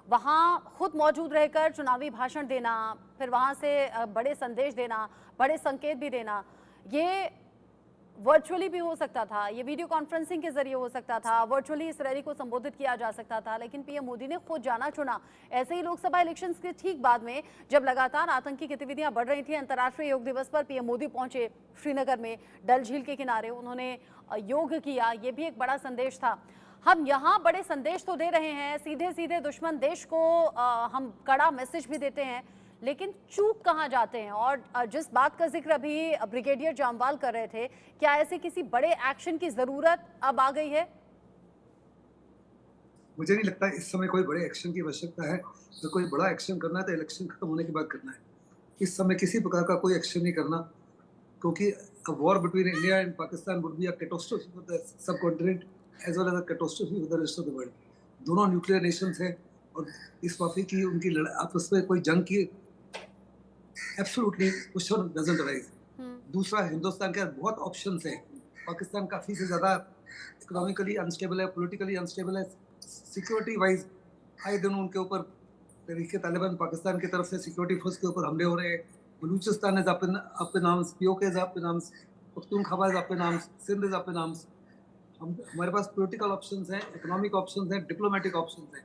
वहाँ खुद मौजूद रहकर चुनावी भाषण देना, फिर वहाँ से बड़े संदेश देना, बड़े संकेत भी देना, ये वर्चुअली भी हो सकता था, ये वीडियो कॉन्फ्रेंसिंग के जरिए हो सकता था, वर्चुअली इस रैली को संबोधित किया जा सकता था, लेकिन पीएम मोदी ने खुद जाना चुना। ऐसे ही लोकसभा इलेक्शंस के ठीक बाद में जब लगातार आतंकी गतिविधियां बढ़ रही थी, अंतर्राष्ट्रीय योग दिवस पर पीएम मोदी पहुंचे श्रीनगर में, डल झील के किनारे उन्होंने योग किया। ये भी एक बड़ा संदेश था। हम यहाँ बड़े संदेश तो दे रहे हैं, सीधे सीधे दुश्मन देश को हम कड़ा मैसेज भी देते हैं, लेकिन चूक कहाँ जाते हैं? और जिस बात का जिक्र अभी ब्रिगेडियर जामवाल कर रहे थे, क्या ऐसे किसी बड़े एक्शन की जरूरत अब आ गई है? मुझे नहीं लगता इस समय कोई बड़े एक्शन की आवश्यकता है। तो कोई बड़ा एक्शन करना है तो इलेक्शन खत्म होने के बाद करना है। इस समय किसी प्रकार का कोई एक्शन नहीं करना, क्योंकि war between India and Pakistan would be a catastrophe for the subcontinent as well as a catastrophe for the rest of the world. दोनों न्यूक्लियर नेशंस हैं और इस माफी की उनकी आपस में कोई जंग की एब्सोल्युटली क्वेश्चन डजंट अराइज। दूसरा, हिंदुस्तान के बहुत ऑप्शंस हैं। पाकिस्तान काफ़ी से ज़्यादा इकोनॉमिकली अनस्टेबल है, पॉलिटिकली अनस्टेबल है, सिक्योरिटी वाइज आए दिन उनके ऊपर तरीके तालिबान पाकिस्तान की तरफ से सिक्योरिटी फोर्स के ऊपर हमले हो रहे हैं। बलूचिस्तान है आपके नाम, पीओके है आपके नाम, पख्तूनख्वा है आपके नाम, सिंध है आपके नाम। हमारे पास पॉलिटिकल ऑप्शंस हैं, इकोनॉमिक ऑप्शंस हैं, डिप्लोमेटिक ऑप्शंस हैं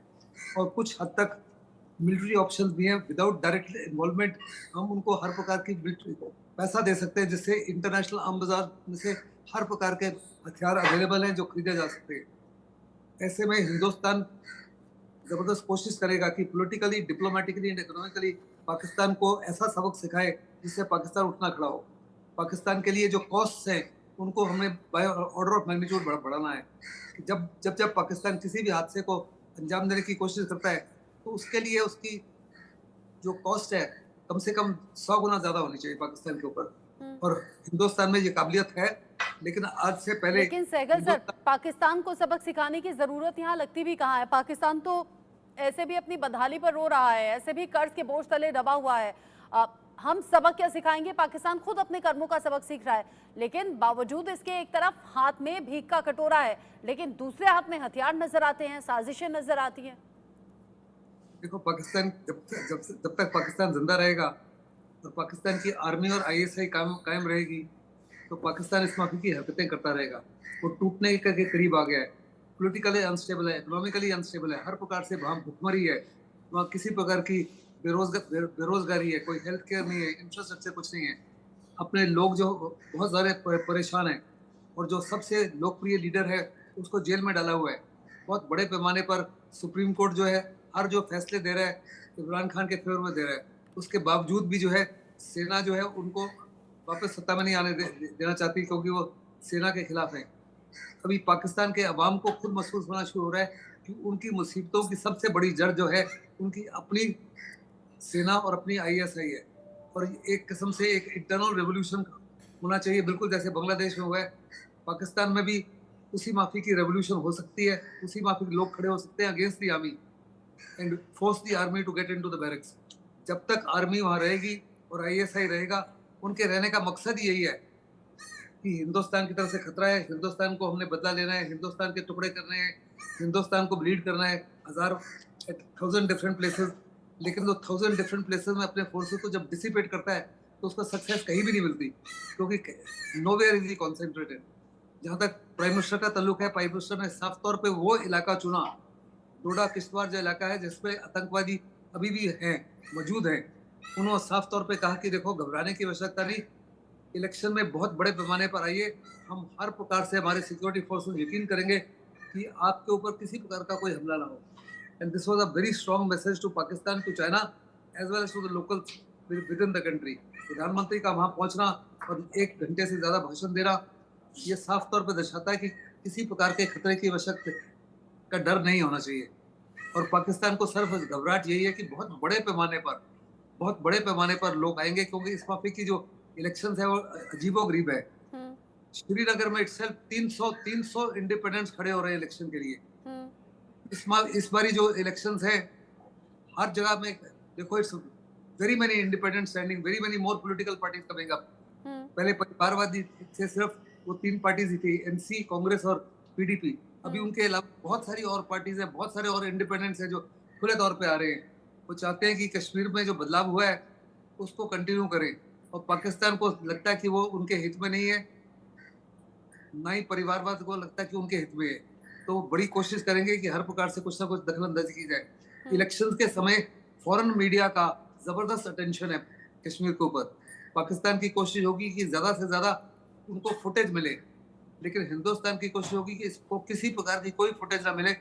और कुछ हद तक मिलिट्री ऑप्शंस भी हैं। विदाउट डायरेक्ट इन्वॉल्वमेंट हम उनको हर प्रकार की पैसा दे सकते हैं, जिससे इंटरनेशनल आम बाजार में से हर प्रकार के हथियार अवेलेबल हैं जो खरीदे जा सकते हैं। ऐसे में हिंदुस्तान जबरदस्त कोशिश करेगा कि politically, diplomatically and economically Pakistan को ऐसा सबक सिखाए जिससे पाकिस्तान उठना खड़ा हो। पाकिस्तान के लिए जो कॉस्ट हैं उनको हमें बाय ऑर्डर ऑफ मैग्नीट्यूड बढ़ाना है। जब जब जब पाकिस्तान किसी भी हादसे को अंजाम देने की कोशिश करता है तो उसके लिए उसकी जो कॉस्ट है कम से कम 100 गुना ज्यादा होनी चाहिए पाकिस्तान के ऊपर। और हिंदुस्तान में ये काबिलियत है, लेकिन आज से पहले लेकिन सहगल सर, पाकिस्तान को सबक सिखाने की जरूरत यहाँ लगती भी कहाँ है? पाकिस्तान तो ऐसे भी अपनी बदहाली पर रो रहा है, ऐसे भी कर्ज के बोझ तले दबा हुआ है। हम सबक क्या सिखाएंगे? पाकिस्तान खुद अपने कर्मों का सबक सीख रहा है, लेकिन बावजूद इसके एक तरफ हाथ में भीख का कटोरा है, लेकिन दूसरे हाथ में हथियार नजर आते हैं, साजिशें नजर आती हैं। देखो, पाकिस्तान जब तक पाकिस्तान जिंदा रहेगा और पाकिस्तान की आर्मी और आईएसआई कायम रहेगी तो पाकिस्तान इस माफी की हरकतें करता रहेगा। वो टूटने के करीब आ गया है। पॉलिटिकली अनस्टेबल है, इकोनॉमिकली अनस्टेबल है, हर प्रकार से वहाँ भुखमरी है, वहाँ किसी प्रकार की बेरोजगारी है, कोई हेल्थ केयर नहीं है, इंफ्रास्ट्रक्चर कुछ नहीं है। अपने लोग जो बहुत सारे परेशान हैं और जो सबसे लोकप्रिय लीडर है उसको जेल में डाला हुआ है। बहुत बड़े पैमाने पर सुप्रीम कोर्ट जो है हर जो फैसले दे रहा है इमरान खान के फेवर में दे रहा है, उसके बावजूद भी जो है सेना जो है उनको वापस सत्ता में नहीं आने देना चाहती, क्योंकि वो सेना के खिलाफ है। अभी पाकिस्तान के अवाम को खुद महसूस होना शुरू हो रहा है कि उनकी मुसीबतों की सबसे बड़ी जड़ जो है उनकी अपनी सेना और अपनी आईएसआई है। और एक किस्म से एक इंटरनल रेवोल्यूशन होना चाहिए, बिल्कुल जैसे बांग्लादेश में हुआ है। पाकिस्तान में भी उसी माफी की रेवोल्यूशन हो सकती है, उसी माफी के लोग खड़े हो सकते हैं against the army and force the army to get into the barracks. जब तक आर्मी वहां रहेगी और आईएसआई रहेगा, उनके रहने का मकसद यही है कि हिंदुस्तान की तरफ से खतरा है, हिंदुस्तान को हमने बदला लेना है, हिंदुस्तान के टुकड़े करने हैं, हिंदुस्तान को ब्लीड करना है 1000 डिफरेंट प्लेसेस। लेकिन वो 1000 डिफरेंट प्लेसेस में अपने फोर्सेस को जब डिसिपेट करता है तो उसका सक्सेस कहीं भी नहीं मिलती, क्योंकि नोवेयर इज कॉन्सेंट्रेटेड। जहाँ तक प्राइम मिनिस्टर का ताल्लुक है, प्राइम मिनिस्टर ने साफ तौर पे वो इलाका चुना, डोडा किश्तवाड़ जो इलाका है जिसमें आतंकवादी अभी भी हैं, मौजूद हैं। उन्होंने साफ तौर पे कहा कि देखो, घबराने की आवश्यकता नहीं, इलेक्शन में बहुत बड़े पैमाने पर आइए, हम हर प्रकार से हमारे सिक्योरिटी फोर्सेस यकीन करेंगे कि आपके ऊपर किसी प्रकार का कोई हमला ना हो। And this was a very strong message to Pakistan, to China as well as to the local within the country. प्रधानमंत्री का वहाँ पहुँचना और 1 घंटे से ज़्यादा भाषण देना, ये साफ तौर पर दर्शाता है कि किसी प्रकार के खतरे की आवश्यकता का डर नहीं होना चाहिए। और पाकिस्तान को सिर्फ घबराहट यही है कि बहुत बड़े पैमाने पर लोग आएंगे, क्योंकि इस माफी की जो इलेक्शन है वो अजीबोगरीब है। श्रीनगर में इटसेल्फ 300 इंडिपेंडेंट्स खड़े हो रहे हैं इलेक्शन के लिए। इस बारी जो इलेक्शंस है हर जगह में देखो, it's very many independent standing, very many more political parties coming up. पहले परिवारवादी से सिर्फ वो 3 पार्टीज ही थी, एनसी, कांग्रेस और पीडीपी। अभी उनके अलावा बहुत सारी और पार्टीज हैं, बहुत सारे और इंडिपेंडेंट्स हैं जो खुले तौर पे आ रहे हैं। वो चाहते हैं कि कश्मीर में जो बदलाव हुआ है उसको कंटिन्यू करें, और पाकिस्तान को लगता है कि वो उनके हित में नहीं है, ना ही परिवारवाद को लगता है कि उनके हित में है। तो वो बड़ी कोशिश करेंगे कि हर प्रकार से कुछ ना कुछ दखल-अंदाज़ी की जाए। इलेक्शंस के समय फॉरेन मीडिया का ज़बरदस्त अटेंशन है कश्मीर के ऊपर। पाकिस्तान की कोशिश होगी कि ज़्यादा से ज़्यादा उनको फुटेज मिले, लेकिन हिंदुस्तान की कोशिश होगी कि इसको किसी प्रकार की कोई फुटेज ना मिले।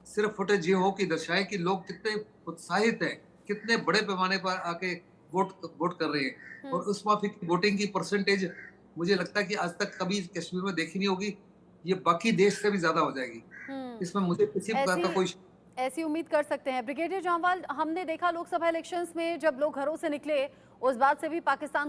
सिर्फ फुटेज ये हो कि दर्शाए कि लोग कितने उत्साहित हैं, कितने बड़े पैमाने पर आके वोट वोट कर रहे हैं। और उस माफी की वोटिंग की परसेंटेज मुझे लगता है कि आज तक कभी कश्मीर में देखी नहीं होगी। ये बाकी देश से भी ज्यादा हो जाएगी। इसमें मुझे किसी प्रकार का ऐसी कोई ऐसी उम्मीद कर सकते हैं। ब्रिगेडियर जामवाल, हमने देखा लोकसभा इलेक्शंस में जब लोग घरों से निकले, उस बात से भी पाकिस्तान